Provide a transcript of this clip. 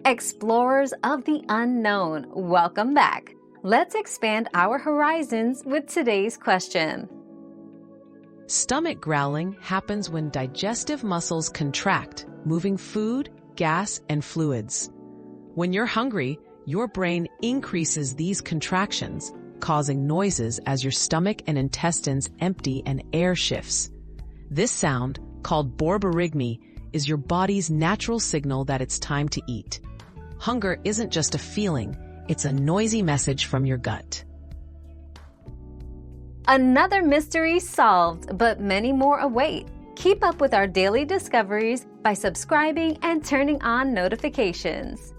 Explorers of the unknown, welcome back. Let's expand our horizons with today's question. Stomach growling happens when digestive muscles contract, moving food, gas, and fluids. When you're hungry, your brain increases these contractions, causing noises as your stomach and intestines empty and air shifts. This sound, called borborygmi, is your body's natural signal that it's time to eat. Hunger isn't just a feeling, it's a noisy message from your gut. Another mystery solved, but many more await. Keep up with our daily discoveries by subscribing and turning on notifications.